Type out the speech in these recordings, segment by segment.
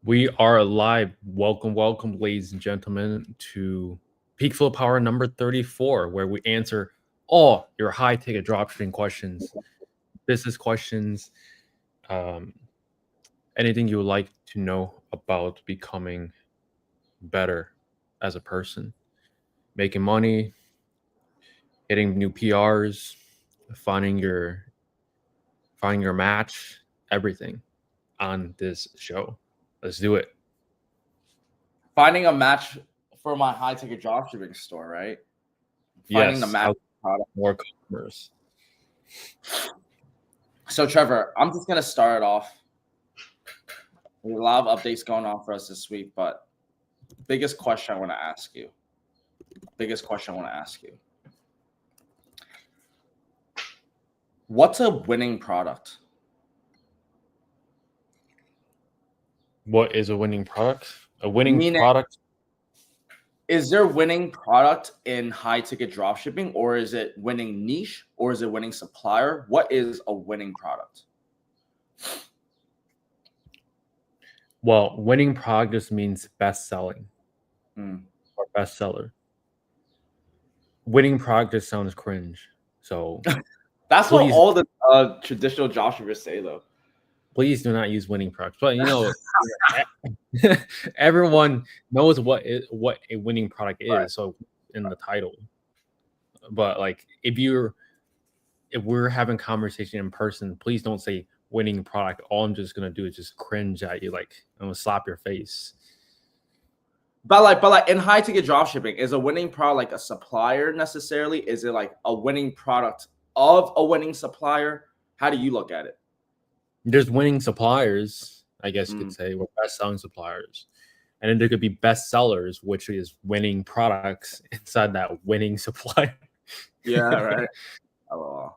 We are live. Welcome, ladies and gentlemen, to PeakFlow Power number 34, where we answer all your high-ticket dropshipping questions, business questions, anything you would like to know about becoming better as a person, making money, hitting new PRs, finding your match, everything on this show. Let's do it. Finding a match for my high-ticket dropshipping store, right? Finding the match product, more customers. So, Trevor, I'm just gonna start it off. There's a lot of updates going on for us this week, but biggest question I want to ask you. What's a winning product? What is a winning product? A winning product? Is there winning product in high-ticket dropshipping, or is it winning niche, or is it winning supplier? What is a winning product? Well, winning product just means best selling or bestseller. Winning product just sounds cringe. So that's what all the traditional dropshippers say, though. Please do not use winning products. But everyone knows what a winning product is. Right. So in the title. But like if we're having conversation in person, please don't say winning product. All I'm just gonna do is just cringe at you, like I'm gonna slap your face. But like in high ticket dropshipping, is a winning product like a supplier necessarily? Is it like a winning product of a winning supplier? How do you look at it? There's winning suppliers, I guess you could say, or best selling suppliers. And then there could be best sellers, which is winning products inside that winning supplier. Yeah, right. Oh.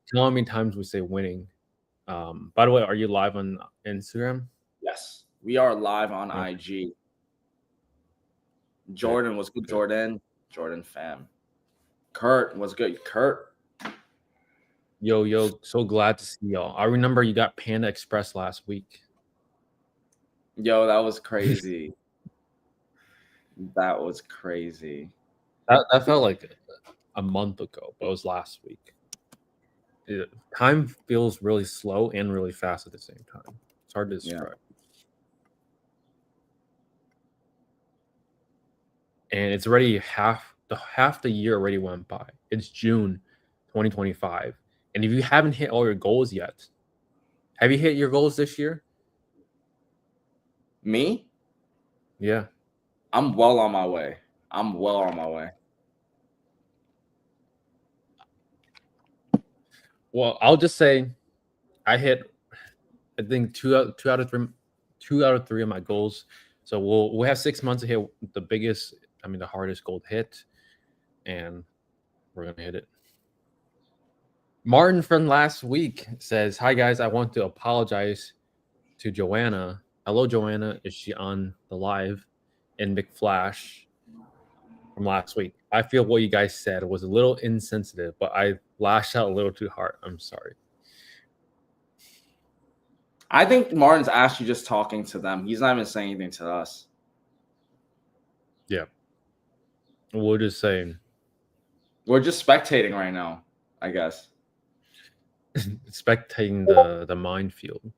You know how many times we say winning? By the way, are you live on Instagram? Yes, we are live on IG. Jordan was good. Jordan fam. Kurt was good. Kurt. Yo, so glad to see y'all. I remember you got Panda Express last week. Yo, that was crazy. That was crazy. That felt like a month ago, but it was last week. Time feels really slow and really fast at the same time. It's hard to describe. Yeah. And it's already half the year already went by. It's June 2025. And if you haven't hit all your goals yet, have you hit your goals this year? Me? Yeah. I'm well on my way. Well, I'll just say I hit, I think two out of three of my goals. So we'll have 6 months to hit the hardest goal to hit, and we're gonna hit it. Martin from last week says, "Hi guys, I want to apologize to Joanna. Hello, Joanna. Is she on the live in McFlash from last week? I feel what you guys said was a little insensitive, but I lashed out a little too hard. I'm sorry." I think Martin's actually just talking to them. He's not even saying anything to us. Yeah. We're just saying. We're just spectating right now, I guess. Spectating the minefield.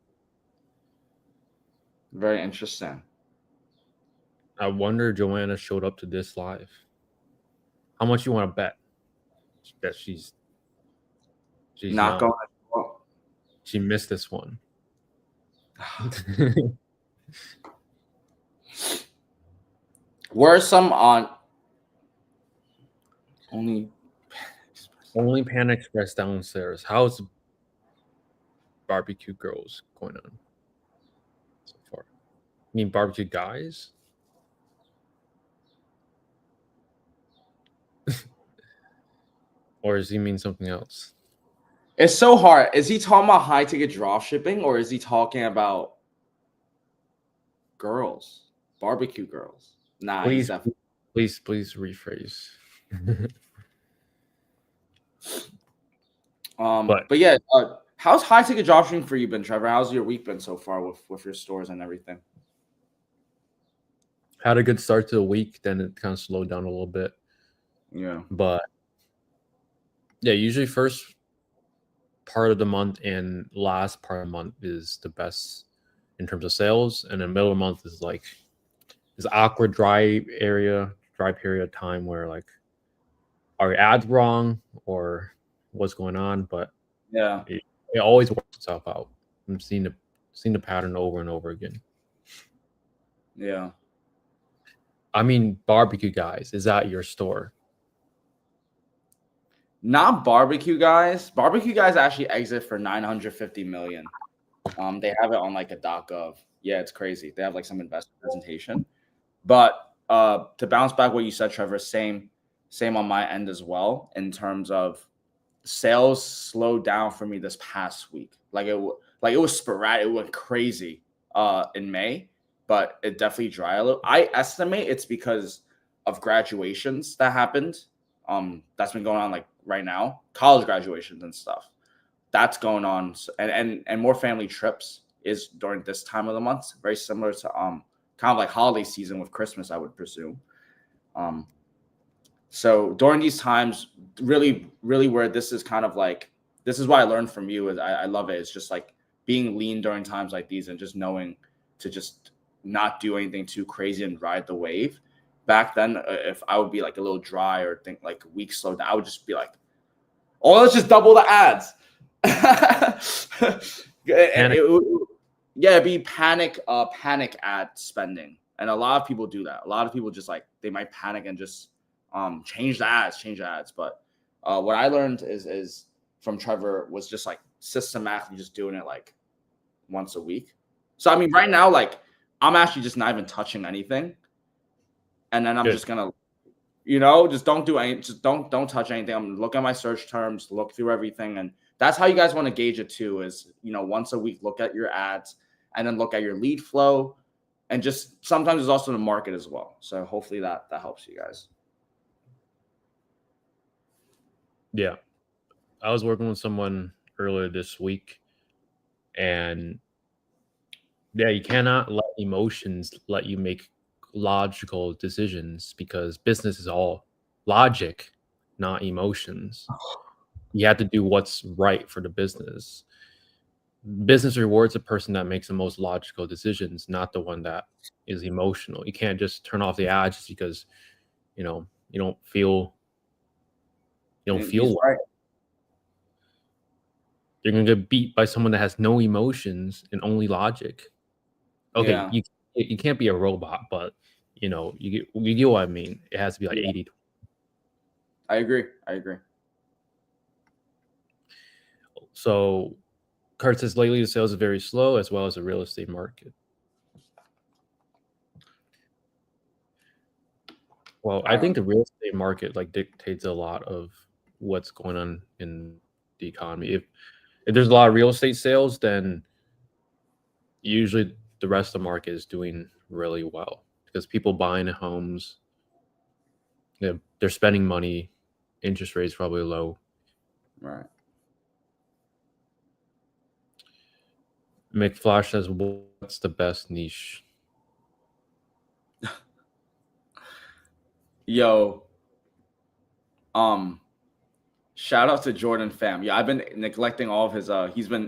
Very interesting. I wonder if Joanna showed up to this live. How much you want to bet that she's not going? She missed this one. Where are some on only Panda Express downstairs? How's barbecue girls going on so far? You mean barbecue guys? Or does he mean something else? It's so hard. Is he talking about high ticket dropshipping, or is he talking about girls, barbecue girls? Nah, please rephrase. But yeah, how's high ticket dropshipping for you been, Trevor? How's your week been so far with your stores and everything? had a good start to the week, then it kind of slowed down a little bit. Yeah. But yeah, usually first part of the month and last part of the month is the best in terms of sales, and the middle of the month is like this awkward dry period of time where like are your ads wrong or what's going on, but Yeah. it always works itself out. I'm seeing the pattern over and over again. Yeah. I mean, barbecue guys, is that your store? Not barbecue guys. Barbecue guys actually exit for 950 million. They have it on like a .gov. Yeah, it's crazy. They have like some investor presentation. But to bounce back what you said, Trevor, same on my end as well in terms of sales slowed down for me this past week. Like it was sporadic. It went crazy in May, but it definitely dried a little. I estimate it's because of graduations that happened. That's been going on like right now, college graduations and stuff. That's going on, and more family trips is during this time of the month. Very similar to kind of like holiday season with Christmas, I would presume. So during these times, really, really where this is kind of like, this is what I learned from you is I love it. It's just like being lean during times like these and just knowing to just not do anything too crazy and ride the wave. Back then, if I would be like a little dry or think like week slow down, I would just be like, oh, let's just double the ads. And it'd be panic ad spending. And a lot of people do that. A lot of people just like, they might panic and just change the ads. But what I learned is from Trevor was just like systematically just doing it like once a week. So I mean, right now, like I'm actually just not even touching anything, and then I'm just gonna, just don't do any, just don't touch anything. I'm gonna look at my search terms, look through everything, and that's how you guys want to gauge it too. Is once a week, look at your ads, and then look at your lead flow, and just sometimes there's also the market as well. So hopefully that helps you guys. Yeah. I was working with someone earlier this week, and yeah, you cannot let emotions let you make logical decisions because business is all logic, not emotions. You have to do what's right for the business. Business rewards the person that makes the most logical decisions, not the one that is emotional. You can't just turn off the ads just because you don't feel well. Right. You're gonna get beat by someone that has no emotions and only logic. Okay, Yeah. you can't be a robot, but you get what I mean. It has to be like 80. I agree. So Kurt says lately the sales are very slow as well as the real estate market. Well, I think the real estate market like dictates a lot of what's going on in the economy. If there's a lot of real estate sales, then usually the rest of the market is doing really well because people buying homes, they're spending money, interest rates probably low. Right. McFlash says, "What's the best niche?" Yo, shout out to Jordan fam. Yeah, I've been neglecting all of his. He's been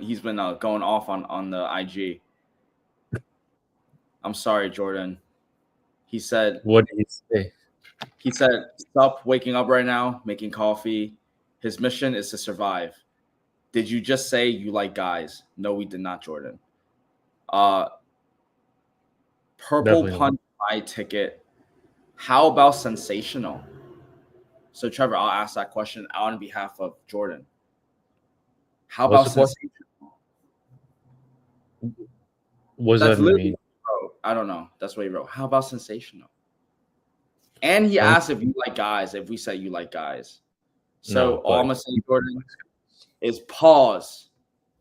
going off on the IG. I'm sorry, Jordan. He said. What did he say? He said, "Stop waking up right now, making coffee. His mission is to survive." Did you just say you like guys? No, we did not, Jordan. Purple Definitely Punch my ticket. How about sensational? So, Trevor, I'll ask that question on behalf of Jordan. How about sensational? What does that mean? I don't know. That's what he wrote. How about sensational? And he asked if you like guys, if we say you like guys. So all I'm going to say, Jordan, is pause.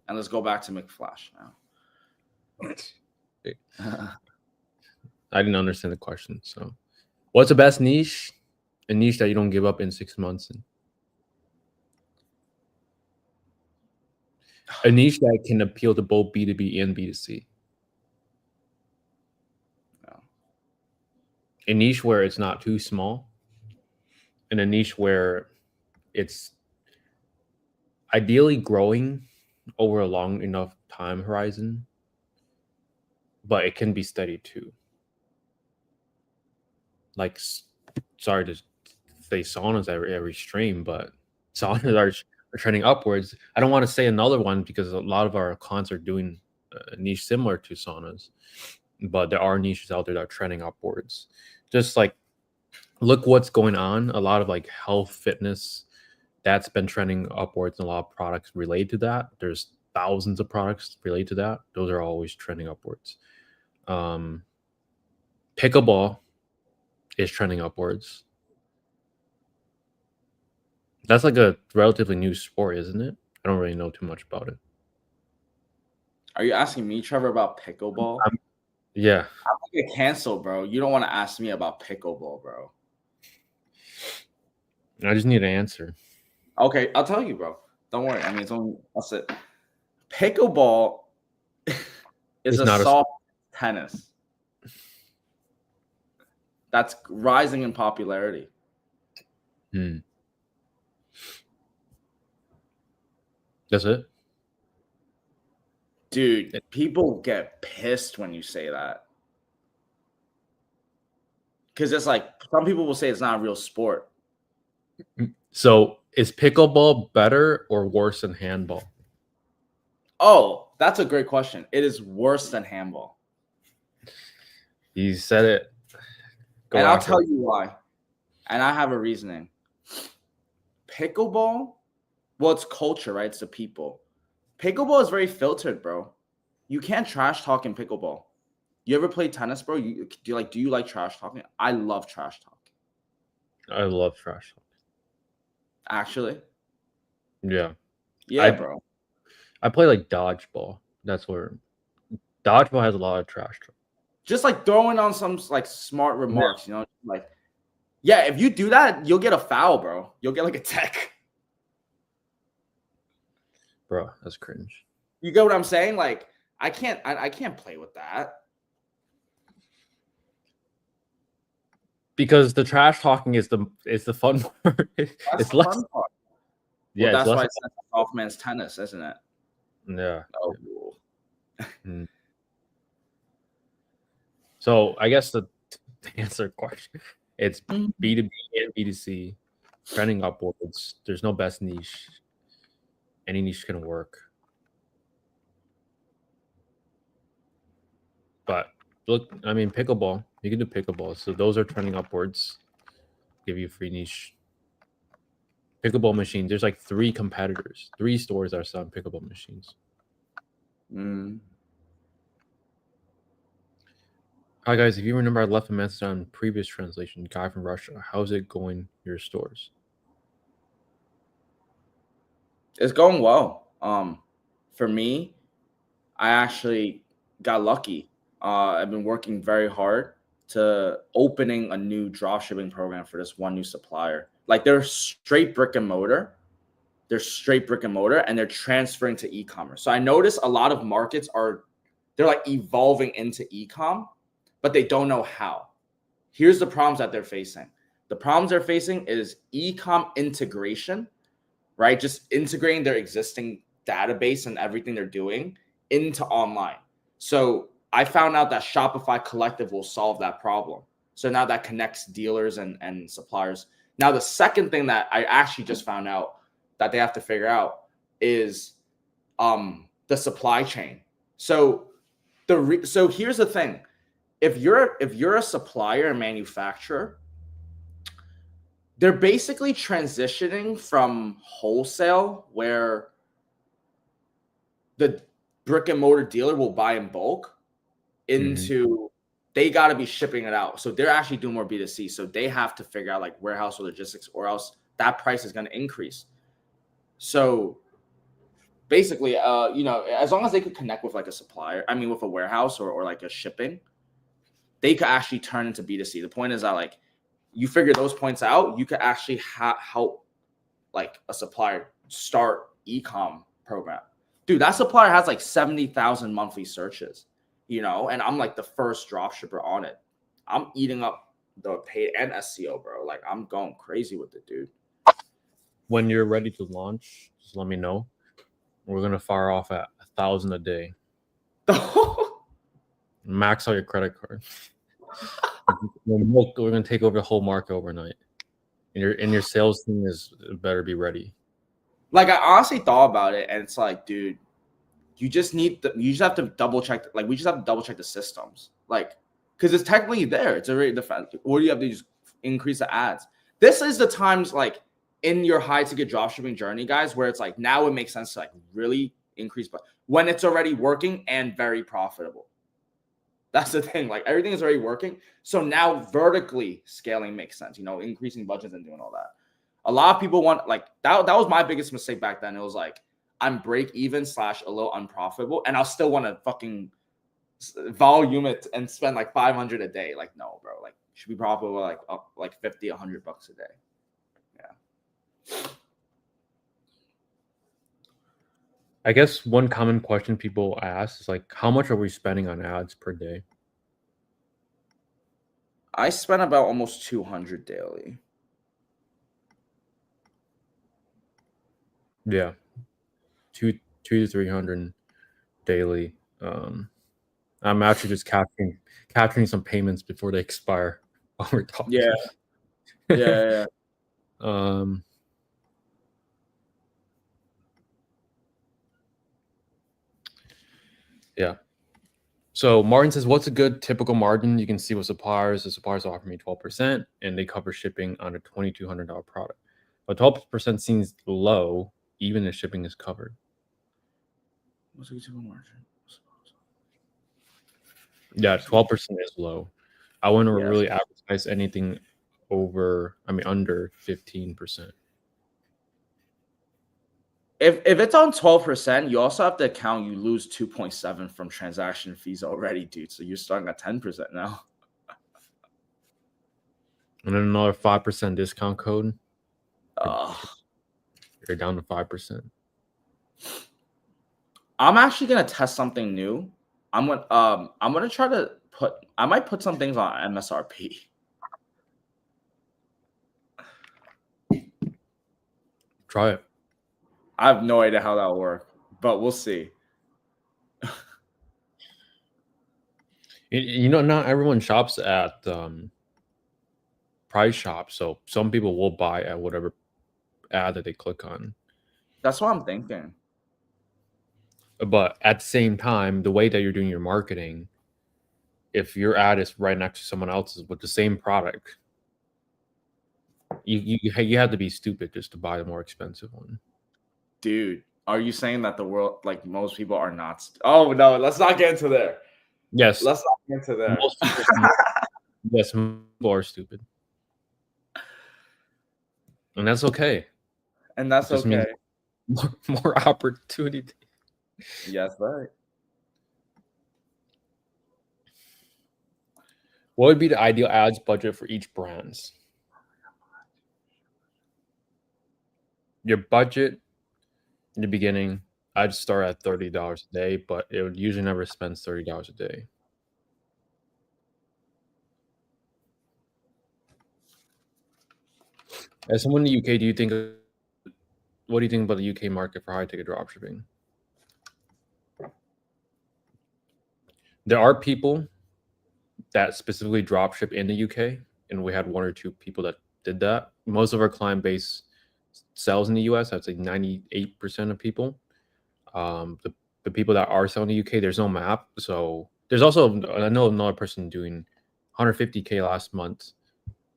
And let's go back to McFlash now. I didn't understand the question. So what's the best niche? A niche that you don't give up in 6 months. A niche that can appeal to both B2B and B2C. a niche where it's not too small, and a niche where it's ideally growing over a long enough time horizon, but it can be steady too. Like, sorry to say saunas every stream, but saunas are trending upwards. I don't want to say another one because a lot of our cons are doing a niche similar to saunas, but there are niches out there that are trending upwards. Just like, look what's going on. A lot of like health, fitness, that's been trending upwards, and a lot of products related to that. There's thousands of products related to that. Those are always trending upwards. Pickleball is trending upwards. That's like a relatively new sport, isn't it? I don't really know too much about it. Are you asking me, Trevor, about pickleball? Yeah. I'm gonna get canceled, bro. You don't want to ask me about pickleball, bro. I just need an answer. Okay, I'll tell you, bro. Don't worry. I mean, it's only that's it. Pickleball is a soft tennis that's rising in popularity. That's it? Dude, people get pissed when you say that. Because it's like, some people will say it's not a real sport. So is pickleball better or worse than handball? Oh, that's a great question. It is worse than handball. You said it. And I'll tell you why. And I have a reasoning. Pickleball, well, it's culture, right? It's the people. Pickleball is very filtered, bro. You can't trash talk in pickleball. You ever play tennis, bro? Do you like trash talking? I love trash talk. I love trash talk. Actually? Yeah. Yeah, bro. I play like dodgeball. That's where dodgeball has a lot of trash talk. Just like throwing on some like smart remarks, you know, like, yeah, if you do that, you'll get a foul, bro. You'll get like a tech. Bro, that's cringe. You get what I'm saying? Like, I can't play with that. Because the trash talking is the fun part. It's less fun part. Yeah, well, that's why it's off man's tennis, isn't it? Yeah. Oh. So I guess to answer the question, it's B2B and B2C, trending upwards. There's no best niche. Any niche can work. But look, I mean, pickleball. You can do pickleball. So those are trending upwards. Give you a free niche. Pickleball machines. There's like 3 competitors. 3 stores that are selling pickleball machines. Hi guys, if you remember, I left a message on previous translation. Guy from Russia. How's it going? Your stores? It's going well. For me, I actually got lucky. I've been working very hard to opening a new dropshipping program for this one new supplier. Like, they're straight brick and mortar. And they're transferring to e-commerce. So I notice a lot of markets they're like evolving into e-com, but they don't know how. Here's the problems that they're facing. The problems they're facing is e-com integration, right? Just integrating their existing database and everything they're doing into online. So I found out that Shopify Collective will solve that problem. So now that connects dealers and suppliers. Now, the second thing that I actually just found out that they have to figure out is the supply chain. So so here's the thing. If you're a supplier and manufacturer, they're basically transitioning from wholesale, where the brick and mortar dealer will buy in bulk, into they got to be shipping it out. So they're actually doing more B2C. So they have to figure out like warehouse or logistics, or else that price is going to increase. So basically, as long as they could connect with like a supplier, with a warehouse or like a shipping, they could actually turn into B2C. The point is that, like, you figure those points out, you could actually help like a supplier start e-com program. Dude, that supplier has like 70,000 monthly searches, and I'm like the first dropshipper on it. I'm eating up the paid and SEO, bro. Like I'm going crazy with it, dude. When you're ready to launch, just let me know. We're gonna fire off at 1,000 a day. Max out your credit card. We're gonna take over the whole market overnight. And your sales team better be ready. Like I honestly thought about it, and it's like, dude, you just have to double check. Like we just have to double check the systems, like because it's technically there. It's already defined. Or you have to just increase the ads. This is the times like in your high ticket dropshipping journey, guys, where it's like now it makes sense to like really increase, but when it's already working and very profitable. That's the thing. Like everything is already working. So now vertically scaling makes sense, increasing budgets and doing all that. A lot of people want like that was my biggest mistake back then. It was like I'm break even / a little unprofitable and I'll still want to fucking volume it and spend like 500 a day. Like, no, bro, like should be profitable like up like 50, 100 bucks a day. Yeah. I guess one common question people ask is like, how much are we spending on ads per day? I spend about almost 200 daily. Yeah, 200 to 300 daily. I'm actually just capturing some payments before they expire while we're talking. Yeah. Yeah. So Martin says, what's a good typical margin? You can see with suppliers. The suppliers offer me 12%, and they cover shipping on a $2,200 product. But 12% seems low, even if shipping is covered. What's a good typical margin? Yeah, 12% is low. I wouldn't really advertise anything under 15%. If it's on 12%, you also have to account you lose 2.7 from transaction fees already, dude. So you're starting at 10% now. And then another 5% discount code. You're down to 5%. I'm actually gonna test something new. I'm gonna try to I might put some things on MSRP. Try it. I have no idea how that'll work, but we'll see. Not everyone shops at price shop, so some people will buy at whatever ad that they click on. That's what I'm thinking. But at the same time, the way that you're doing your marketing, if your ad is right next to someone else's with the same product, you have to be stupid just to buy the more expensive one. Dude, are you saying that the world, like most people are not? Oh no, let's not get into there. Yes, let's not get into there. Yes, people are stupid, and that's okay. And that's okay. More opportunity. Yes, right. What would be the ideal ads budget for each brand? Your budget in the beginning, I'd start at $30 a day, but it would usually never spend $30 a day. As someone in the UK, what do you think about the UK market for high ticket dropshipping? There are people that specifically dropship in the UK, and we had one or two people that did that. Most of our client base sells in the US. I'd say 98% of people. The people that are selling in the UK, there's no map. So there's also, I know another person doing 150K last month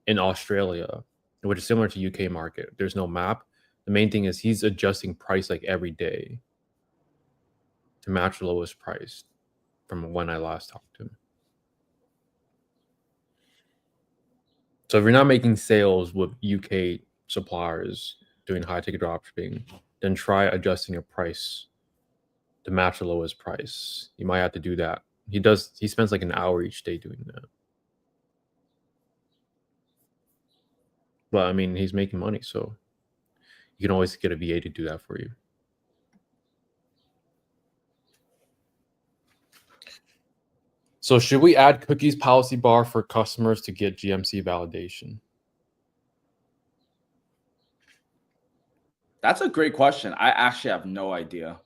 in Australia, which is similar to UK market. There's no map. The main thing is he's adjusting price like every day to match the lowest price from when I last talked to him. So if you're not making sales with UK suppliers doing high ticket dropshipping, then try adjusting your price to match the lowest price. You might have to do that. He spends like an hour each day doing that. But I mean, he's making money, so you can always get a VA to do that for you. So should we add cookies policy bar for customers to get GMC validation? That's a great question. I actually have no idea.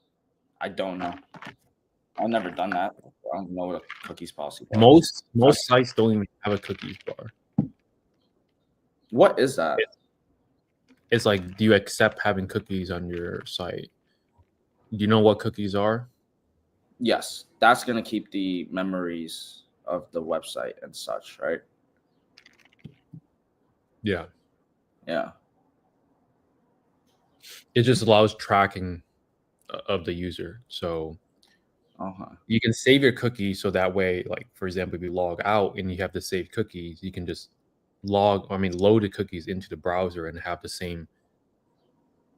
I don't know. I've never done that. I don't know what a cookies policy bar is. Most sites don't even have a cookies bar. What is that? It's like, do you accept having cookies on your site? Do you know what cookies are? Yes, that's going to keep the memories of the website and such, right? Yeah. Yeah. It just allows tracking of the user. So you can save your cookies so that way, like, for example, if you log out and you have the saved cookies, you can just load the cookies into the browser and have the same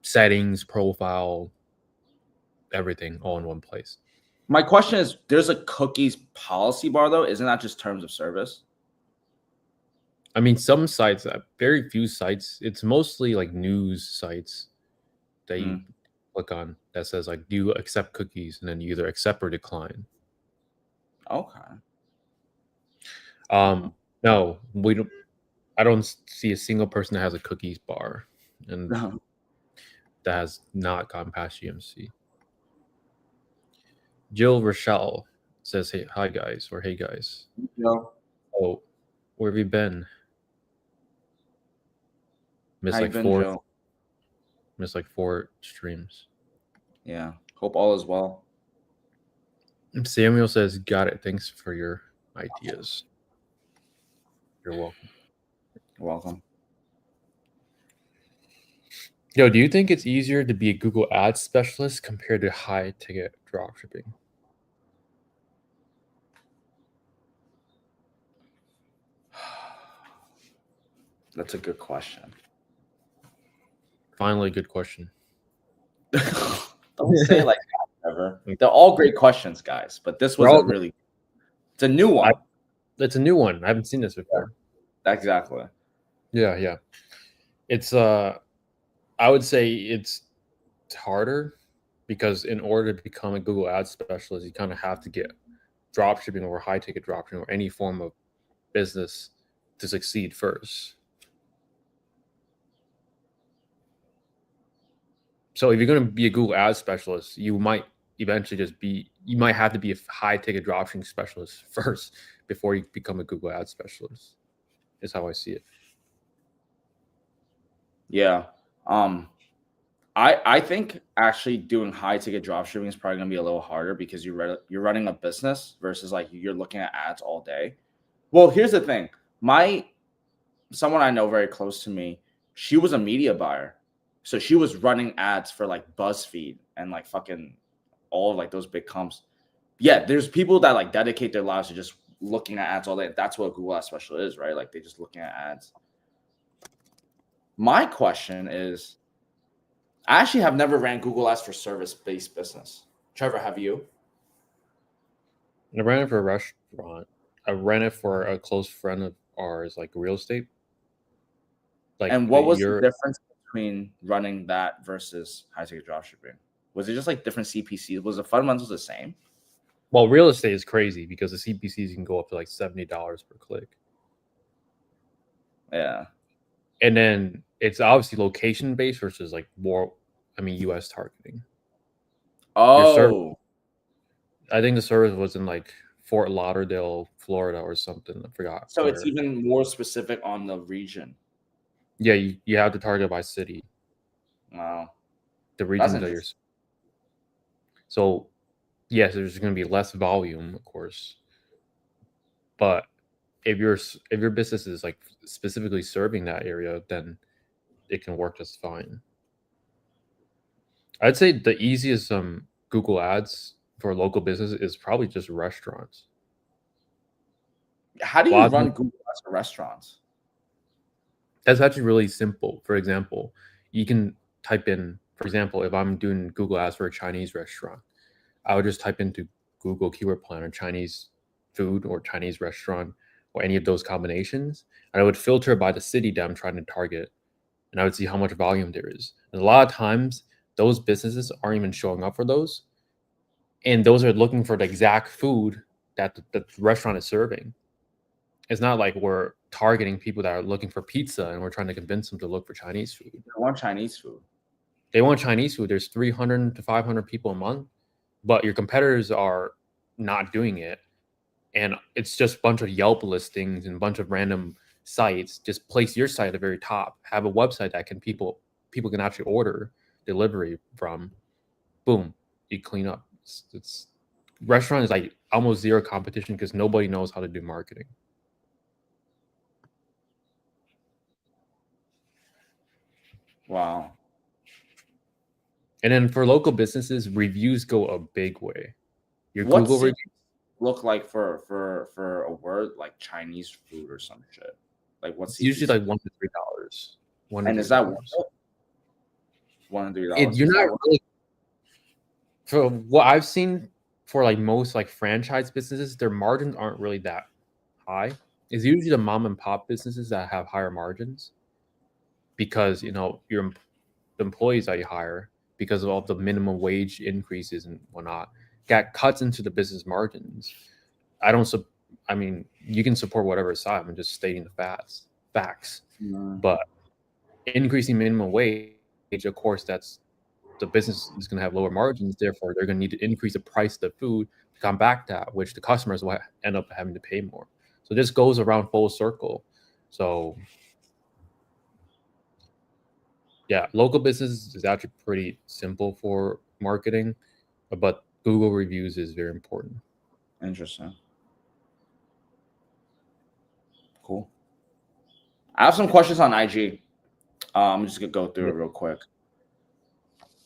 settings, profile, everything all in one place. My question is, there's a cookies policy bar, though. Isn't that just terms of service? I mean, some sites, very few sites, it's mostly like news sites that you click on that says, like, do you accept cookies? And then you either accept or decline. Okay. No, we don't. I don't see a single person that has a cookies bar and that has not gone past GMC. Jill Rochelle says, "Hey, hi guys," or "Hey guys." No. Oh, where have you been? Missed like four streams. Yeah. Hope all is well. Samuel says, "Got it. Thanks for your ideas." You're welcome. You're welcome. Yo, do you think it's easier to be a Google Ads specialist compared to high ticket dropshipping? That's a good question. Finally, a good question. Don't say it like that, Trevor. They're all great questions, guys, but this was it's a new one. It's a new one. I haven't seen this before. Exactly. Yeah. It's I would say it's harder because in order to become a Google Ads specialist, you kind of have to get dropshipping or high ticket dropshipping or any form of business to succeed first. So if you're going to be a Google Ads specialist, you might eventually you might have to be a high ticket dropshipping specialist first before you become a Google Ads specialist. Is how I see it. Yeah. I think actually doing high ticket dropshipping is probably going to be a little harder because you're running a business versus like you're looking at ads all day. Well, here's the thing. Someone I know very close to me, she was a media buyer. So she was running ads for like BuzzFeed and like fucking all of like those big comps. Yeah, there's people that like dedicate their lives to just looking at ads all day. That's what a Google Ads specialist is, right? Like they're just looking at ads. My question is, I actually have never ran Google Ads for service-based business. Trevor, have you? I ran it for a restaurant. I ran it for a close friend of ours, like real estate. Like, and what was the difference between running that versus high ticket dropshipping? Was it just like different CPCs? Was the fundamentals the same? Well, real estate is crazy because the CPCs can go up to like $70 per click. Yeah. And then it's obviously location based versus like more, US targeting. Oh. I think the service was in like Fort Lauderdale, Florida or something. I forgot. So it's even more specific on the region. Yeah, you have to target by city. Wow. The region that you're. So, yes, there's going to be less volume, of course. But if your business is like specifically serving that area, then it can work just fine. I'd say the easiest Google Ads for local business is probably just restaurants. How do you run Google Ads for restaurants? That's actually really simple. For example, you can type in, for example, if I'm doing Google Ads for a Chinese restaurant, I would just type into Google Keyword Planner Chinese food or Chinese restaurant or any of those combinations. And I would filter by the city that I'm trying to target. And I would see how much volume there is. And a lot of times, those businesses aren't even showing up for those. And those are looking for the exact food that the restaurant is serving. It's not like we're targeting people that are looking for pizza and we're trying to convince them to look for Chinese food. They want Chinese food. They want Chinese food. There's 300 to 500 people a month, but your competitors are not doing it. And it's just a bunch of Yelp listings and a bunch of random sites. Just place your site at the very top. Have a website that can people can actually order delivery from. Boom, you clean up. It's restaurant is like almost zero competition because nobody knows how to do marketing. Wow. And then for local businesses, reviews go a big way. Your What's Google reviews look like for a word like Chinese food or some shit? Like what's it's usually like $1 to $3. and is that worth it? $1 to $3? You're not really, for what I've seen for like most like franchise businesses, their margins aren't really that high. It's usually the mom and pop businesses that have higher margins because your the employees that you hire because of all the minimum wage increases and whatnot got cuts into the business margins. I mean, you can support whatever side. I'm just stating the facts. But increasing minimum wage, of course, that's the business is going to have lower margins. Therefore, they're going to need to increase the price of the food to combat that, which the customers will end up having to pay more. So this goes around full circle. So yeah, local business is actually pretty simple for marketing, but Google reviews is very important. Interesting. Cool. I have some questions on IG. I'm just gonna go through it real quick.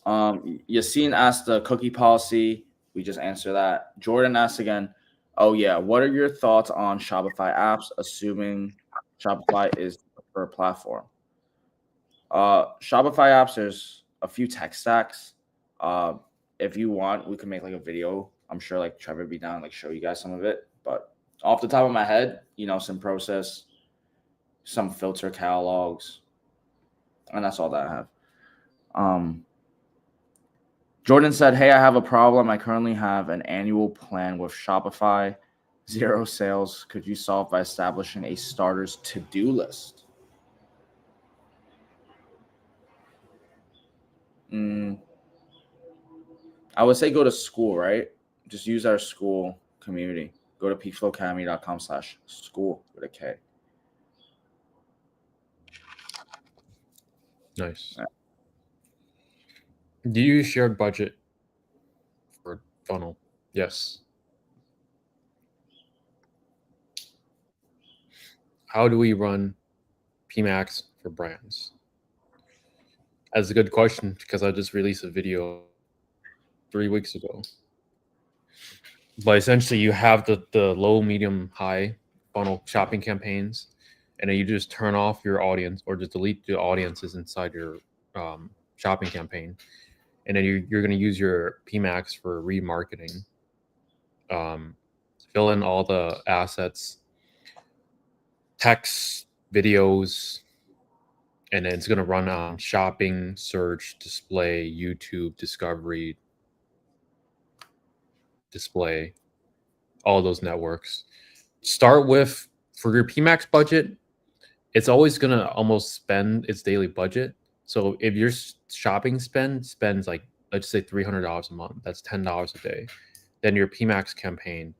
Yassine asked the cookie policy. We just answered that. Jordan asked again. Oh yeah, what are your thoughts on Shopify apps, assuming Shopify is the preferred platform? Shopify apps, there's a few tech stacks. If you want, we can make like a video. I'm sure like Trevor would be down, like show you guys some of it. But off the top of my head, some process, some filter catalogs, and that's all that I have. Jordan said, hey, I have a problem. I currently have an annual plan with Shopify, 0 sales. Could you solve by establishing a starter's to-do list? I would say go to school, right? Just use our school community. Go to peakflowacademy.com/school with a K. Nice. Yeah. Do you use shared budget for funnel? Yes. How do we run PMax for brands? That's a good question because I just released a video 3 weeks ago. But essentially, you have the low, medium, high funnel shopping campaigns, and then you just turn off your audience or just delete the audiences inside your shopping campaign. And then you're going to use your PMax for remarketing. Fill in all the assets, text, videos, and then it's going to run on shopping, search, display, YouTube, discovery, display, all those networks. Start with, for your PMax budget, it's always going to almost spend its daily budget. So if your shopping spends like, let's say $300 a month, that's $10 a day. Then your PMax campaign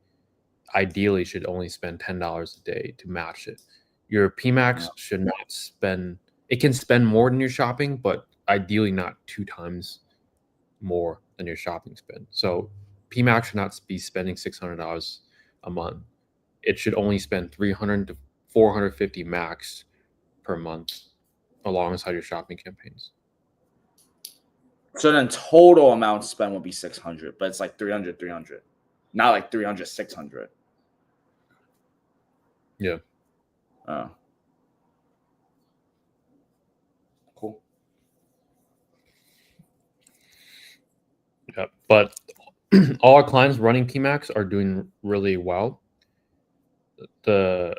ideally should only spend $10 a day to match it. Your PMax should not spend, it can spend more than your shopping, but ideally not 2 times more than your shopping spend. So PMax should not be spending $600 a month. It should only spend $300 to $450 max per month alongside your shopping campaigns. So then total amount spent would be 600, but it's like 300, not like 300, 600. Yeah. Oh. Cool. Yeah, but all our clients running PMax are doing really well. The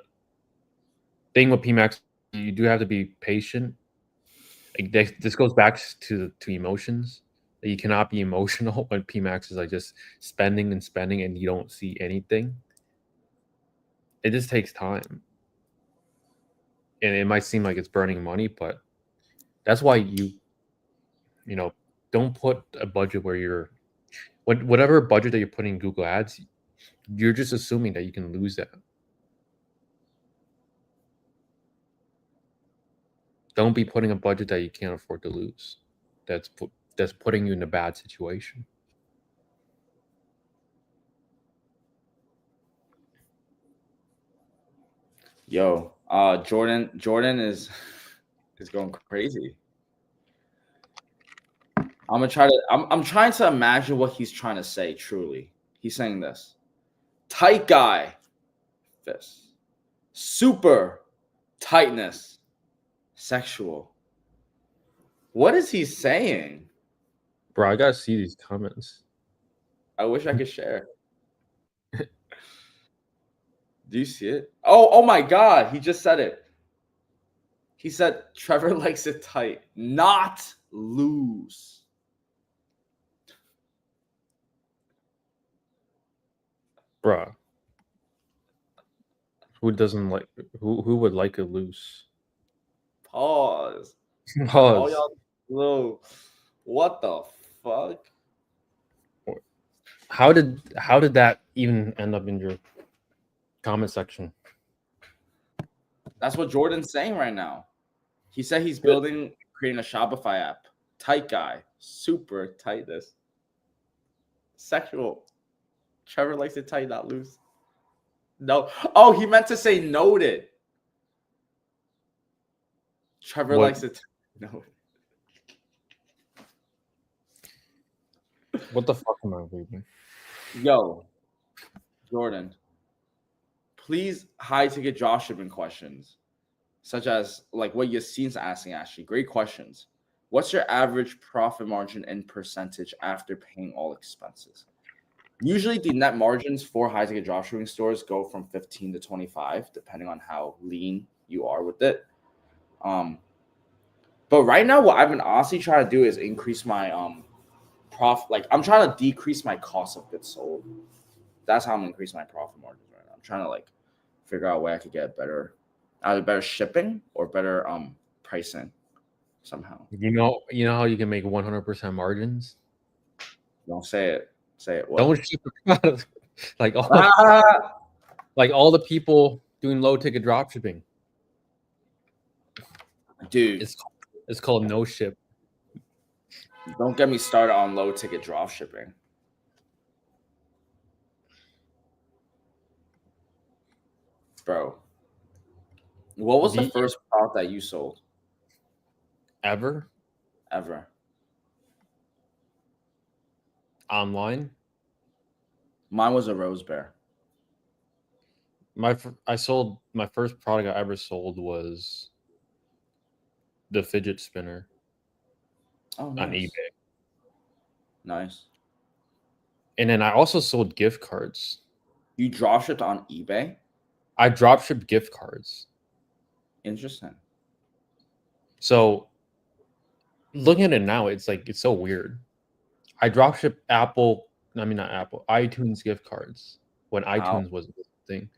thing with PMax, you do have to be patient. Like this goes back to emotions. You cannot be emotional when PMax is like just spending and you don't see anything. It just takes time. And it might seem like it's burning money, but that's why you don't put a budget where you're whatever budget that you're putting in Google Ads, you're just assuming that you can lose that. Don't be putting a budget that you can't afford to lose. That's putting you in a bad situation. Yo, Jordan is going crazy. I'm trying to imagine what he's trying to say. Truly, he's saying this: tight guy, fist, super tightness, sexual. What is he saying? Bro, I gotta see these comments. I wish I could share. Do you see it? Oh my God! He just said it. He said Trevor likes it tight, not loose. Bruh. Who doesn't like who would like it loose? Pause. Pause. All y'all little, what the fuck? How did that even end up in your comment section? That's what Jordan's saying right now. He said he's creating a Shopify app. Tight guy, super tightness, sexual. Trevor likes it tight, not loose. No. Oh, he meant to say noted. Trevor likes it noted. What the fuck am I reading? Yo, Jordan, please high ticket dropshipping questions, such as like what Yassine's asking. Actually, great questions. What's your average profit margin in percentage after paying all expenses? Usually, the net margins for high ticket dropshipping stores go from 15 to 25, depending on how lean you are with it. But right now, what I've been honestly trying to do is increase my profit. Like I'm trying to decrease my cost of goods sold. That's how I'm increasing my profit margins right now. I'm trying to like figure out where I could get either better shipping or better pricing somehow. You know how you can make 100% margins? Don't say it. Say it. What? Don't ship the product. Like all the people doing low ticket dropshipping. Dude, it's called no ship. Don't get me started on low ticket dropshipping. Bro, what was the first product that you sold? Ever? Online? Mine was a rose bear. My first product I ever sold was the fidget spinner. Oh, nice. On eBay. Nice. And then I also sold gift cards. You dropshipped on eBay? I dropshipped gift cards. Interesting. So looking at it now, it's so weird. I dropship iTunes gift cards when iTunes was a thing.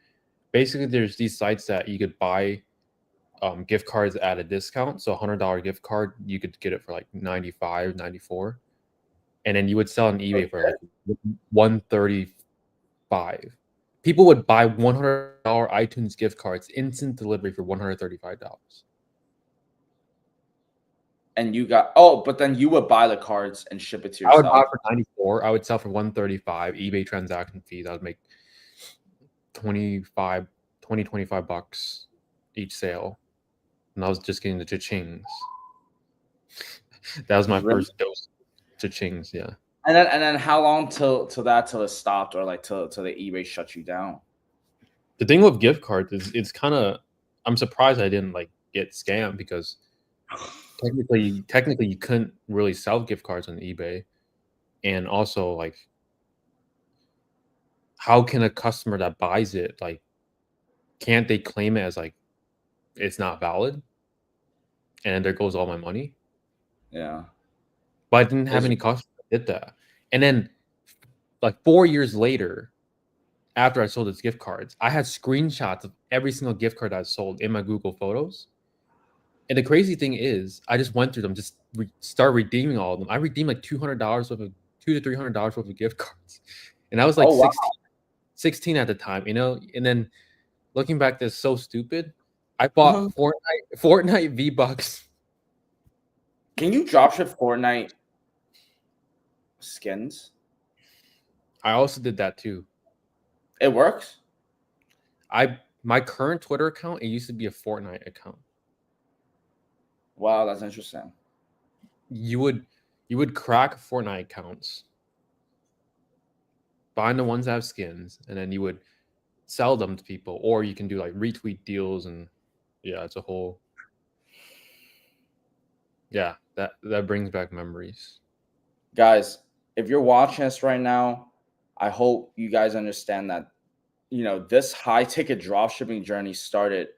Basically, there's these sites that you could buy gift cards at a discount. So $100 gift card, you could get it for like $95, $94. And then you would sell on eBay for like $135. People would buy $100 iTunes gift cards, instant delivery for $135. And you got but then you would buy the cards and ship it to yourself. I would buy for $94. I would sell for $135. eBay transaction fees. I would make $25 each sale. And I was just getting the cha-chings. That was my first dose of cha-chings, yeah. And then how long till it stopped, or like till the eBay shut you down? The thing with gift cards is it's kind of, I'm surprised I didn't like get scammed, because technically you couldn't really sell gift cards on eBay. And also, like, how can a customer that buys it, like, can't they claim it as like it's not valid? And there goes all my money. Yeah. But I didn't have any customers that did that. And then like 4 years later, after I sold its gift cards. I had screenshots of every single gift card I sold in my Google Photos. And the crazy thing is, I just went through them, just start redeeming all of them. I redeemed like $200 worth of $200 to $300 worth of gift cards, and I was like Oh wow. 16 at the time, you know. And then looking back, that's so stupid. I bought Fortnite V-Bucks. Can you dropship Fortnite skins? I also did that too. It works. My current Twitter account, it used to be a Fortnite account. Wow, that's interesting. You would crack Fortnite accounts, find the ones that have skins, and then you would sell them to people, or you can do like retweet deals, and yeah, it's a whole. Yeah, that brings back memories. Guys, if you're watching us right now, I hope you guys understand that, you know, this high ticket dropshipping journey started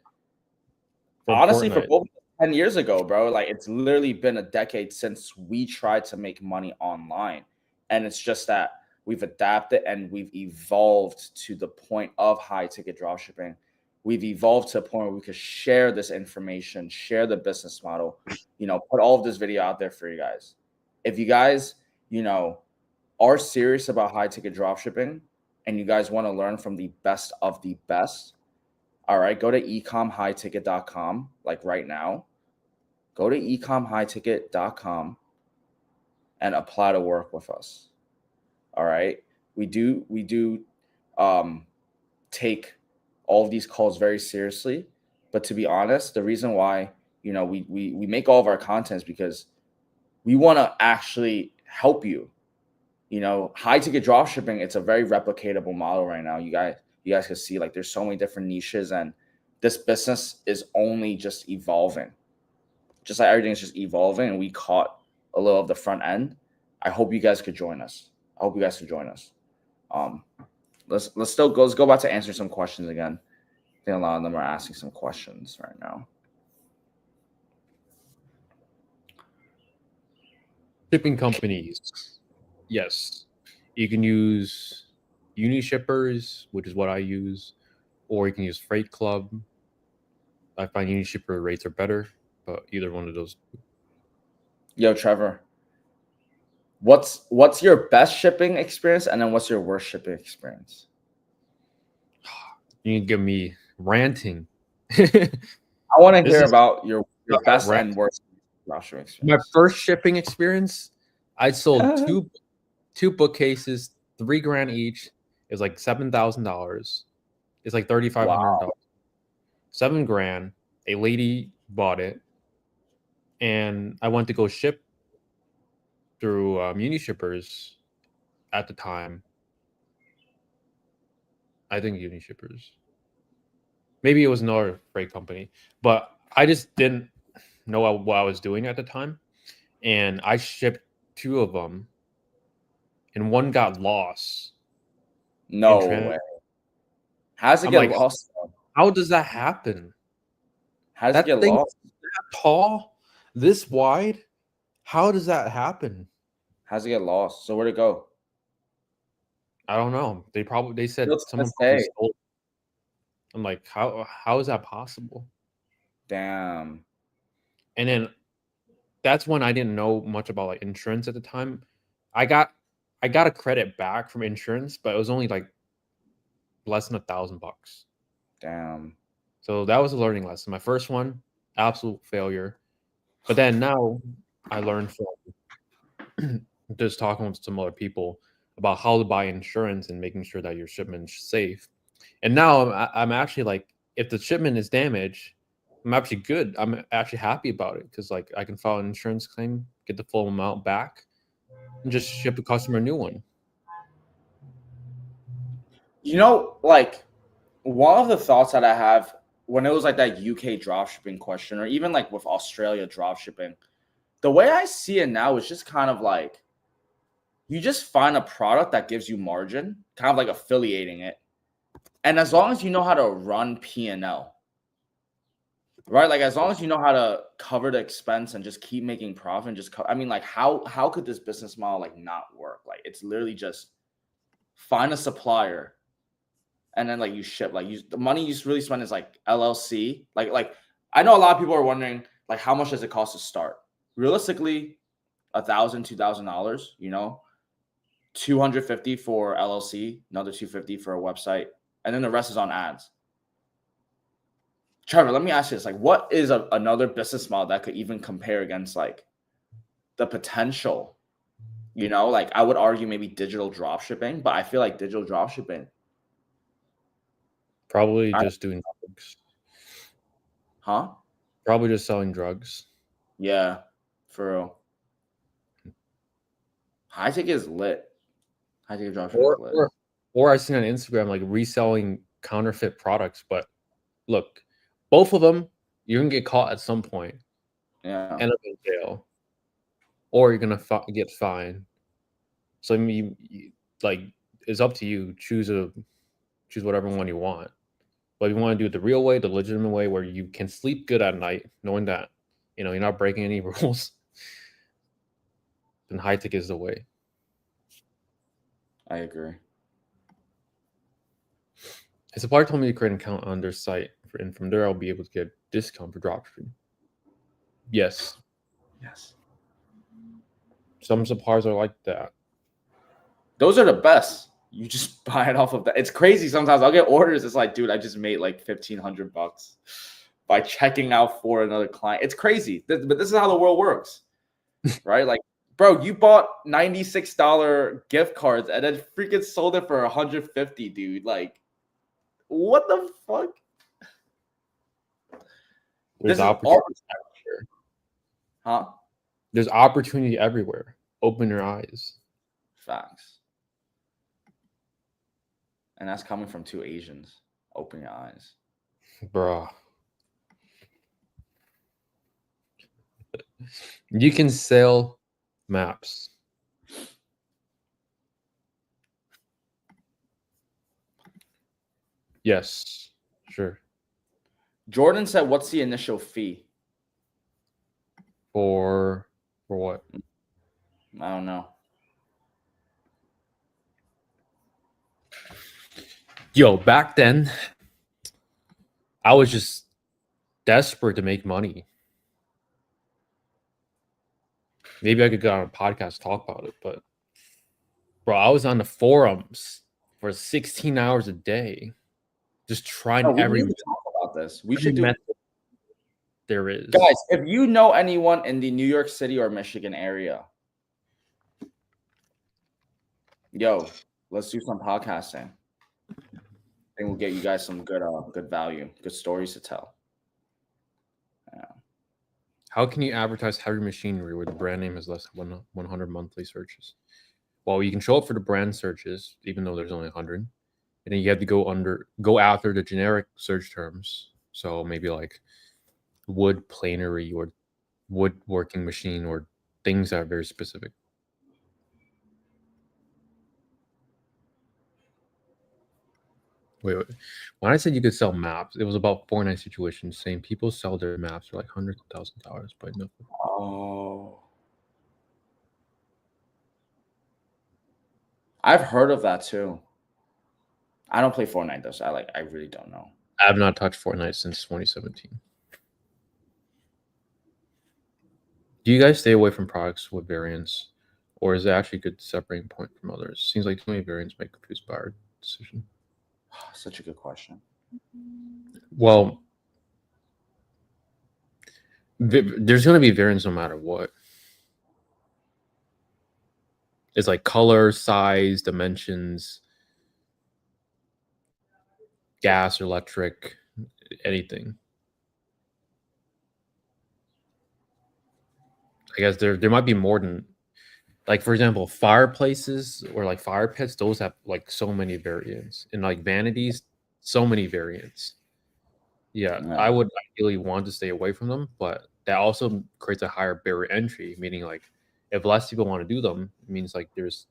From honestly for Fortnite. both 10 years ago, bro. Like, it's literally been a decade since we tried to make money online. And it's just that we've adapted and we've evolved to the point of high ticket dropshipping. We've evolved to a point where we could share this information, share the business model, you know, put all of this video out there for you guys. If you guys, you know, are serious about high ticket dropshipping and you guys want to learn from the best of the best, all right, go to ecomhighticket.com like right now. Go to ecomhighticket.com and apply to work with us. All right. We do take all of these calls very seriously. But to be honest, the reason why, you know, we make all of our content is because we want to actually help you. You know, high ticket dropshipping, it's a very replicatable model right now. You guys can see like there's so many different niches, and this business is only just evolving. Just like everything is just evolving, and we caught a little of the front end. I hope you guys could join us. Let's go back to answering some questions again. I think a lot of them are asking some questions right now. Shipping companies. Yes. You can use Unishippers, which is what I use, or you can use Freight Club. I find Unishipper rates are better, but either one of those. Yo, Trevor, what's your best shipping experience, and then what's your worst shipping experience? You can give me ranting. I want to hear about your best and worst shipping experience. My first shipping experience, I sold two bookcases, $3,000 each. It was like $7,000. It's like $3,500. Wow. $7,000. A lady bought it, and I went to go ship through Unishippers at the time. I think Unishippers. Maybe it was another freight company, but I just didn't know what I was doing at the time, and I shipped two of them, and one got lost. No way. How's it get lost? How does that happen? How does it get lost? That tall, this wide. How does that happen? How's it get lost? So where'd it go? I don't know. They said someone stole it. I'm like, how is that possible? Damn. And then that's when I didn't know much about like insurance at the time. I got a credit back from insurance, but it was only like less than $1,000. Damn. So that was a learning lesson. My first one, absolute failure. But then now I learned from just talking with some other people about how to buy insurance and making sure that your shipment's safe. And now I'm actually like, if the shipment is damaged, I'm actually good. I'm actually happy about it because like I can file an insurance claim, get the full amount back, and just ship the customer a new one. You know, like one of the thoughts that I have when it was like that UK dropshipping question, or even like with Australia dropshipping, the way I see it now is just kind of like you just find a product that gives you margin, kind of like affiliating it. And as long as you know how to run P&L, right? Like as long as you know how to cover the expense and just keep making profit and just I mean, like how could this business model like not work? Like it's literally just find a supplier, and then like you ship, like the money you really spend is like LLC. Like I know a lot of people are wondering like how much does it cost to start? Realistically, $1,000, $2,000. You know, 250 for LLC, another 250 for a website, and then the rest is on ads. Trevor, let me ask you this: like, what is another business model that could even compare against like the potential? You know, like I would argue maybe digital dropshipping, but I feel like digital dropshipping. Probably just doing drugs. Huh? Probably just selling drugs. Yeah, for real. High ticket is lit. High ticket dropshipping is lit. Or I seen on Instagram like reselling counterfeit products, but look, both of them you're gonna get caught at some point. Yeah, End up in jail, or you're gonna get fined. So I mean, like it's up to you. Choose whatever one you want. But if you want to do it the real way, the legitimate way, where you can sleep good at night, knowing that you're not breaking any rules, then high ticket is the way. I agree. A supplier told me to create an account on their site, and from there I'll be able to get a discount for dropshipping. Yes. Yes. Some suppliers are like that. Those are the best. You just buy it off of that. It's crazy. Sometimes I'll get orders. It's like, dude, I just made like $1,500 by checking out for another client. It's crazy, but this is how the world works, right? Like, bro, you bought $96 gift cards and then freaking sold it for 150, dude. Like, what the fuck? There's opportunity everywhere. Huh? There's opportunity everywhere. Open your eyes. Facts. And that's coming from two Asians. Open your eyes. Bruh. You can sell maps. Yes, sure. Jordan said, what's the initial fee? For what? I don't know. Yo, back then, I was just desperate to make money. Maybe I could get on a podcast talk about it, but bro, I was on the forums for 16 hours a day, just trying every need to talk about this. We should do method there is. Guys, if you know anyone in the New York City or Michigan area, yo, let's do some podcasting. I think we'll get you guys some good value, good stories to tell. Yeah. How can you advertise heavy machinery where the brand name has less than 100 monthly searches? Well, you can show up for the brand searches, even though there's only 100, and then you have to go after the generic search terms. So maybe like wood planery or woodworking machine or things that are very specific. Wait. When I said you could sell maps, it was about Fortnite situations saying people sell their maps for like hundreds of thousands of dollars, but no. Oh. I've heard of that too. I don't play Fortnite though, so I really don't know. I have not touched Fortnite since 2017. Do you guys stay away from products with variants, or is it actually a good separating point from others? Seems like too many variants make confuse buyer decision. Such a good question. Well, there's going to be variants no matter what. It's like color, size, dimensions, gas, electric, anything. I guess there might be more than, like, for example, fireplaces or like fire pits. Those have like so many variants, and like vanities, so many variants. Yeah, I would ideally want to stay away from them, but that also creates a higher barrier entry, meaning like if less people want to do them, it means like there's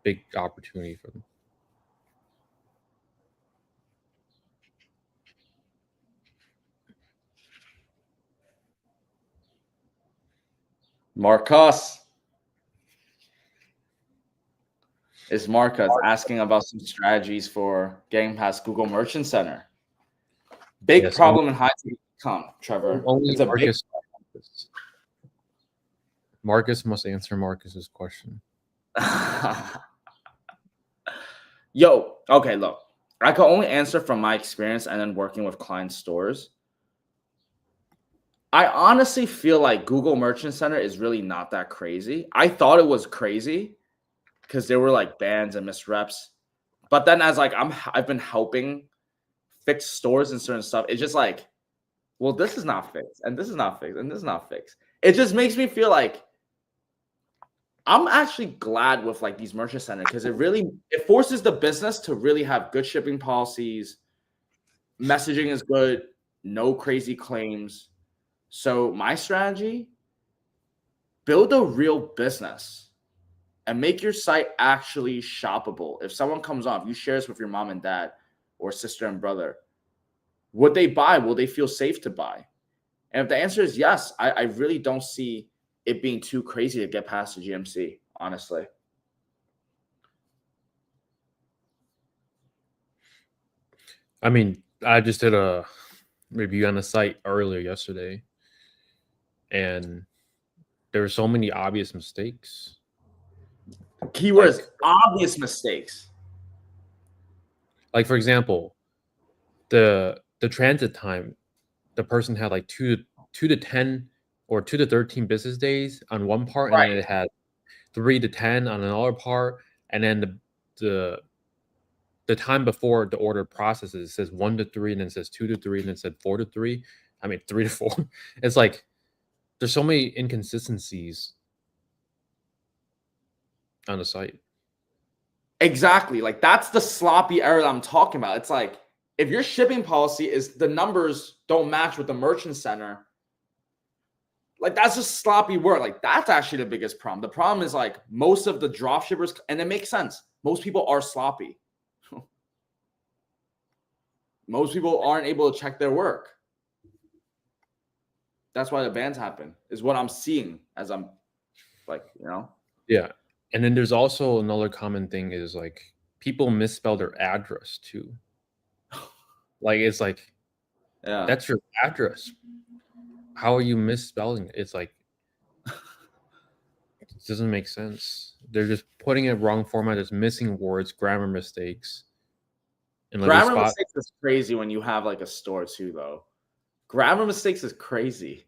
big opportunity for them. Marcus. is Marcus asking about some strategies for getting past Google Merchant Center. Big problem in high income, Trevor. Only it's a Marcus. Marcus must answer Marcus's question. Yo, okay, look. I can only answer from my experience and then working with client stores. I honestly feel like Google Merchant Center is really not that crazy. I thought it was crazy because there were like bans and misreps. But then as like I've been helping fix stores and certain stuff, it's just like, well, this is not fixed, and this is not fixed, and this is not fixed. It just makes me feel like I'm actually glad with like these merchant centers because it forces the business to really have good shipping policies. Messaging is good, no crazy claims. So my strategy, build a real business and make your site actually shoppable. If someone comes on, if you share this with your mom and dad or sister and brother, would they buy? Will they feel safe to buy? And if the answer is yes, I really don't see it being too crazy to get past the GMC, honestly. I mean, I just did a review on the site earlier yesterday, and there were so many obvious mistakes. Keywords, obvious mistakes. Like, for example, the transit time, the person had like 2 to 10 or 2 to 13 business days on one part, Right. and then it had 3 to 10 on another part, and then the time before the order processes, it says 1 to 3, and then it says 2 to 3, and then it said 4 to 3. I mean 3 to 4. It's like there's so many inconsistencies on the site. Exactly. Like that's the sloppy error that I'm talking about. It's like if your shipping policy is the numbers don't match with the merchant center, like that's just sloppy work. Like that's actually the biggest problem. The problem is like most of the drop shippers, and it makes sense. Most people are sloppy. Most people aren't able to check their work. That's why the bans happen, is what I'm seeing as I'm like, you know? Yeah. And then there's also another common thing is like people misspell their address too. Like it's like, yeah, that's your address. How are you misspelling it? It's like, it doesn't make sense. They're just putting it wrong format. There's missing words, grammar mistakes. And like grammar mistakes is crazy when you have like a store too, though. Grammar mistakes is crazy.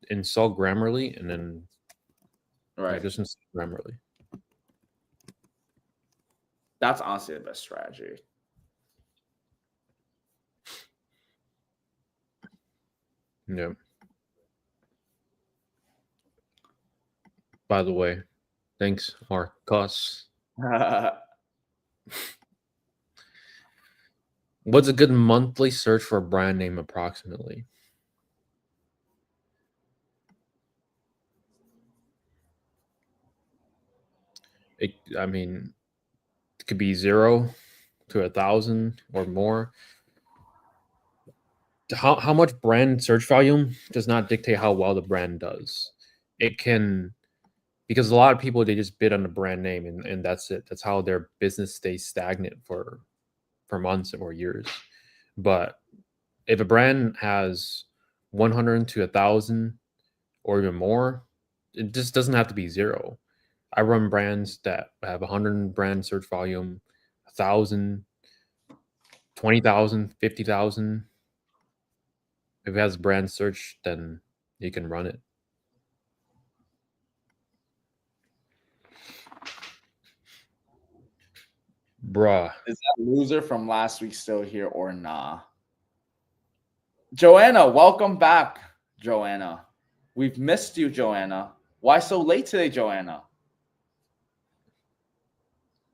Install Grammarly and then right, just install Grammarly. That's honestly the best strategy. Yeah. By the way, thanks, Marcus. What's a good monthly search for a brand name approximately? I mean, it could be 0 to 1,000 or more. How much brand search volume does not dictate how well the brand does. It can, because a lot of people, they just bid on the brand name and that's it. That's how their business stays stagnant for months or years. But if a brand has 100 to 1,000 or even more, it just doesn't have to be 0. I run brands that have 100 brand search volume, 1,000, 20,000, 50,000. If it has brand search, then you can run it. Bruh. Is that loser from last week still here or nah? Joanna, welcome back, Joanna. We've missed you, Joanna. Why so late today, Joanna?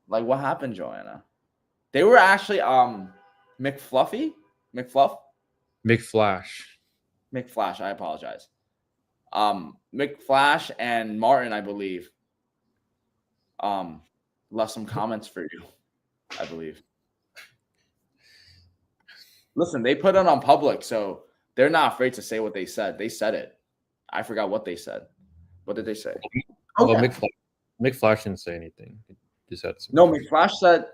Like, what happened, Joanna? They were actually McFluff? McFlash, I apologize. McFlash and Martin, I believe, left some comments for you, I believe. Listen, they put it on public, so they're not afraid to say what they said. They said it. I forgot what they said. What did they say? Well, McFlash didn't say anything. just had some. No, McFlash said.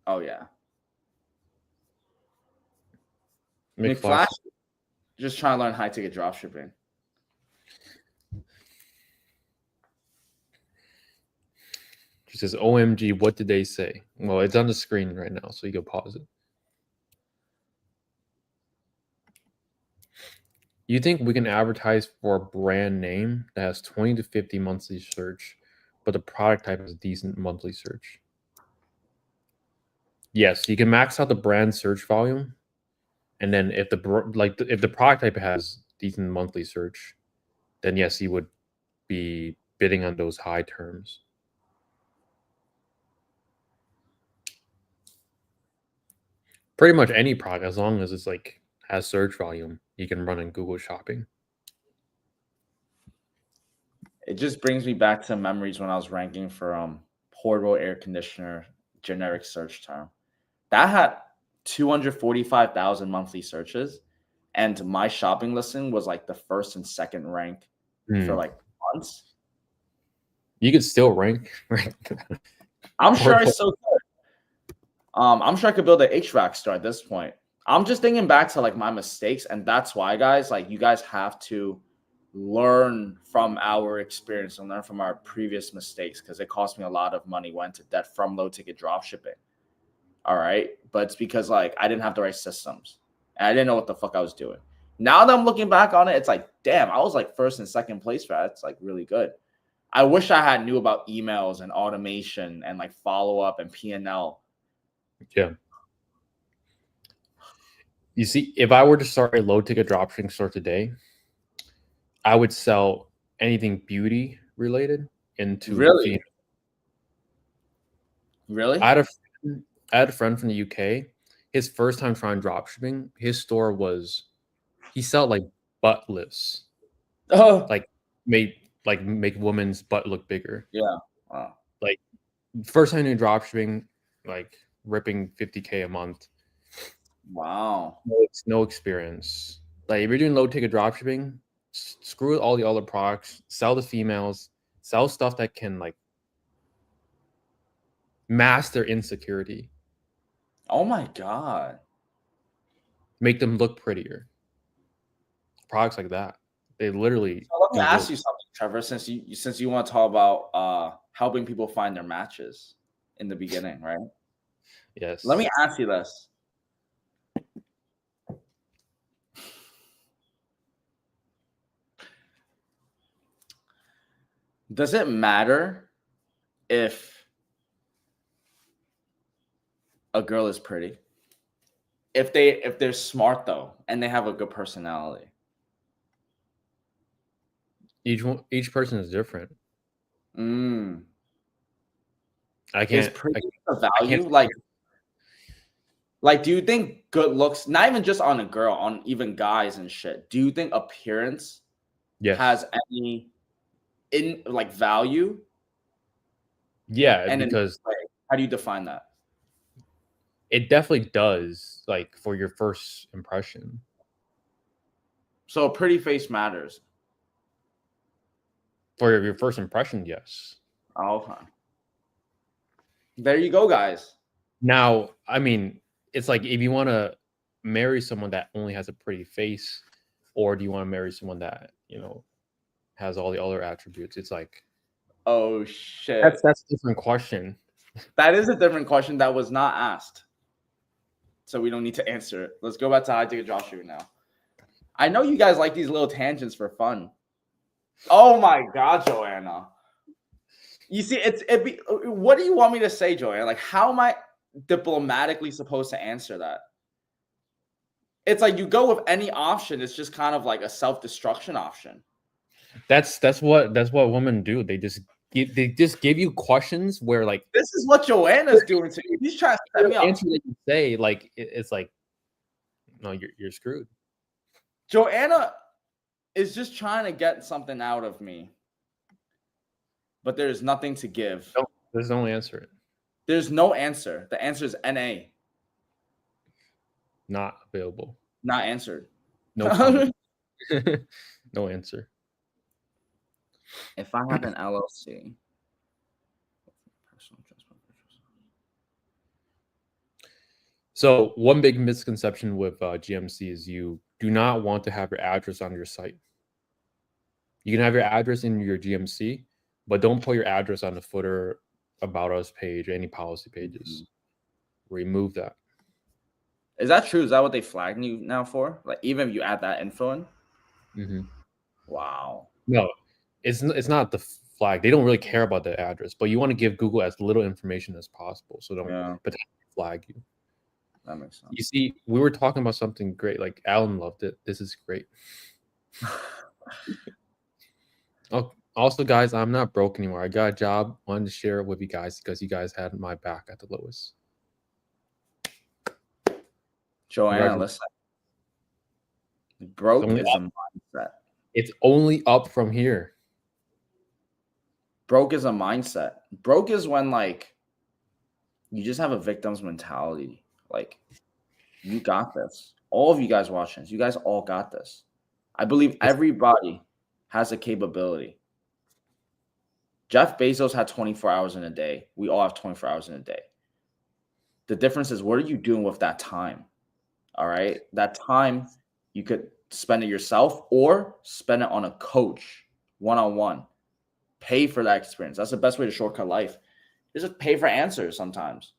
Oh yeah, McFlash just trying to learn high ticket dropshipping. She says, "OMG, what did they say?" Well, it's on the screen right now, so you can pause it. You think we can advertise for a brand name that has 20 to 50 monthly search, but the product type is decent monthly search? Yes, you can max out the brand search volume, and then if if the product type has decent monthly search, then yes, you would be bidding on those high terms. Pretty much any product, as long as it's like has search volume, you can run in Google Shopping. It just brings me back to memories when I was ranking for portable air conditioner generic search term. That had 245,000 monthly searches, and my shopping listing was like the first and second rank for like months. You could still rank. I'm sure I still could. I'm sure I could build an HVAC store at this point. I'm just thinking back to like my mistakes, and that's why, guys, like you guys have to learn from our experience and learn from our previous mistakes, because it cost me a lot of money, went to debt from low ticket drop shipping. All right, but it's because like I didn't have the right systems and I didn't know what the fuck I was doing. Now that I'm looking back on it, it's like, damn, I was like first and second place for that. It's like really good. I wish I had knew about emails and automation and like follow up and P&L. Yeah. You see, if I were to start a low ticket dropshipping store today, I would sell anything beauty related into Really? Really? I had a friend from the UK. His first time trying dropshipping, his store was he sold like butt lifts. Oh, Like make women's butt look bigger. yeah. Wow. Like first time doing dropshipping, like ripping 50K a month. Wow. No experience. Like if you're doing low ticket dropshipping, screw all the other products, sell the females, sell stuff that can like mask their insecurity. Oh my God. Make them look prettier. Products like that. They literally. So let me ask you something, Trevor, since you want to talk about helping people find their matches in the beginning, right? Yes. Let me ask you this. Does it matter if a girl is pretty? If they're smart though, and they have a good personality? Each person is different. Mm. I can't. Is pretty a value? Like, do you think good looks, not even just on a girl, on even guys and shit, do you think appearance has any value? Yeah, and because how do you define that? it definitely does, like for your first impression. So a pretty face matters. For your first impression, yes. Okay. There you go, guys. Now, I mean, it's like if you want to marry someone that only has a pretty face, or do you want to marry someone that, has all the other attributes? It's like, oh shit. That's a different question. That is a different question that was not asked. So we don't need to answer it. Let's go back to high ticket dropshipping now. I know you guys like these little tangents for fun. Oh my God, Joanna. You see, what do you want me to say, Joanna? Like, how am I diplomatically supposed to answer that? It's like you go with any option. It's just kind of like a self-destruction option. That's what women do. They just give you questions where like this is what Joanna's doing to you. He's trying to set me up. Answer that you say like it's like, no, you're screwed. Joanna is just trying to get something out of me, but there's nothing to give. No, there's no answer. There's no answer. The answer is NA. Not available. Not answered. No. No answer. If I have an LLC, So one big misconception with GMC is you do not want to have your address on your site. You can have your address in your GMC, but don't put your address on the footer, about us page, or any policy pages. Remove that. Is that true? Is that what they flagged you now for? Like, even if you add that info in? Mm-hmm. Wow. No, it's not the flag. They don't really care about the address, but you want to give Google as little information as possible, so don't potentially flag you. That makes sense. You see, we were talking about something great. Like Alan loved it. This is great. Oh, also, guys, I'm not broke anymore. I got a job. Wanted to share it with you guys because you guys had my back at the lowest. Joanna, listen. Broke is a mindset. It's only up from here. Broke is a mindset. Broke is when, like, you just have a victim's mentality. Like, you got this. All of you guys watching this, you guys all got this. I believe everybody has a capability. Jeff Bezos had 24 hours in a day. We all have 24 hours in a day. The difference is, what are you doing with that time? All right? That time, you could spend it yourself or spend it on a coach, one-on-one. Pay for that experience. That's the best way to shortcut life. Just pay for answers sometimes.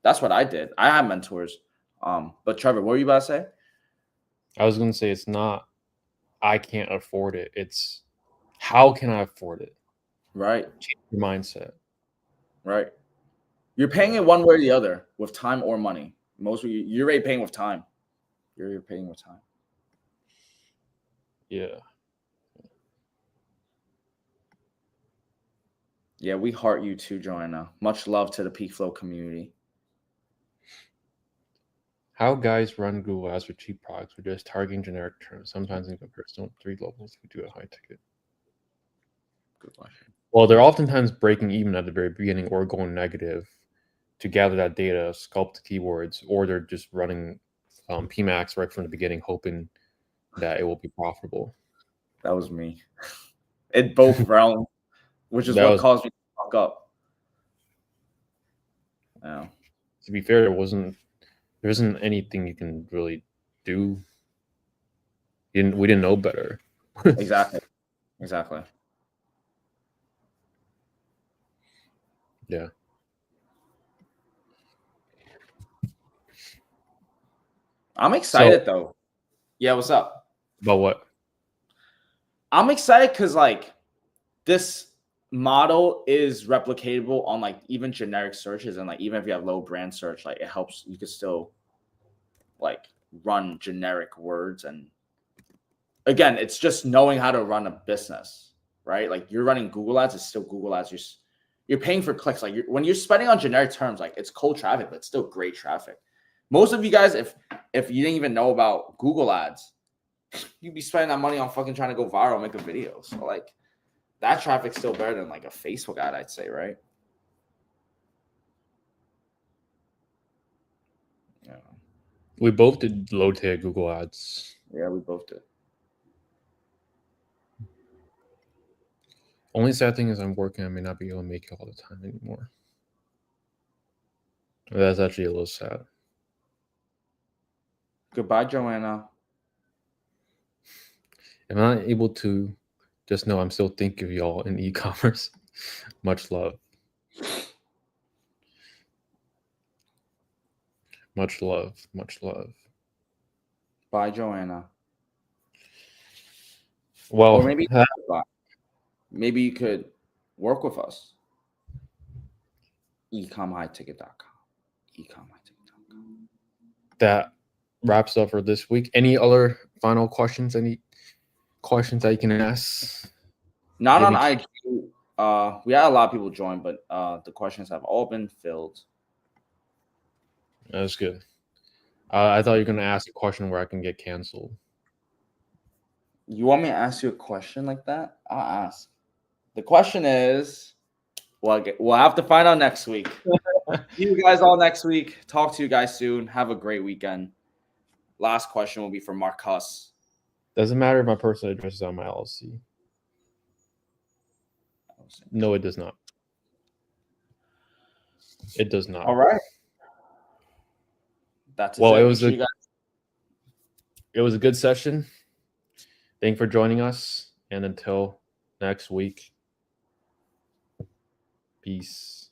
That's what I did. I have mentors. But Trevor, what were you about to say? I was going to say it's not I can't afford it. It's how can I afford it? Right. Change your mindset. Right. You're paying it one way or the other, with time or money. Most of you're already paying with time. You're paying with time. Yeah. Yeah, we heart you too, Joanna. Much love to the PeakFlow community. How guys run Google Ads for cheap products? We're just targeting generic terms, sometimes in comparison to 3 levels. We do a high ticket. Good question. Well, they're oftentimes breaking even at the very beginning or going negative to gather that data, sculpt keywords, or they're just running PMAX right from the beginning, hoping that it will be profitable. That was me. In both realms, which is what caused me to fuck up. Yeah. To be fair, there isn't anything you can really do. We didn't know better. Exactly. Yeah. I'm excited though. Yeah, what's up? About what? I'm excited because, like, this model is replicatable on, like, even generic searches, and, like, even if you have low brand search, like, it helps. You could still, like, run generic words. And again, it's just knowing how to run a business, right? Like, you're running Google Ads, it's still Google Ads. You're paying for clicks. Like, when you're spending on generic terms, like, it's cold traffic, but it's still great traffic. Most of you guys, if you didn't even know about Google Ads, you'd be spending that money on fucking trying to go viral, make a video. So, like, that traffic's still better than, like, a Facebook ad, I'd say, right? Yeah. We both did low tier Google Ads. Yeah, we both did. Only sad thing is I'm working. I may not be able to make it all the time anymore. That's actually a little sad. Goodbye, Joanna. If I'm not able to, just know I'm still thinking of y'all in e-commerce. Much love. Much love. Much love. Bye, Joanna. Well, or maybe you could work with us. ecomhighticket.com. ecomhighticket.com. That wraps up for this week. Any other final questions? Any questions that you can ask? Not on IG. We had a lot of people join, but the questions have all been filled. That's good. I thought you were going to ask a question where I can get canceled. You want me to ask you a question like that? I'll ask. The question is, we'll have to find out next week. See you guys all next week. Talk to you guys soon. Have a great weekend. Last question will be for Marcus. Doesn't matter if my personal address is on my LLC. No, it does not. It does not. All right. that's Well, it. it Make was sure a you guys it was a good session. Thank you for joining us, and until next week, peace.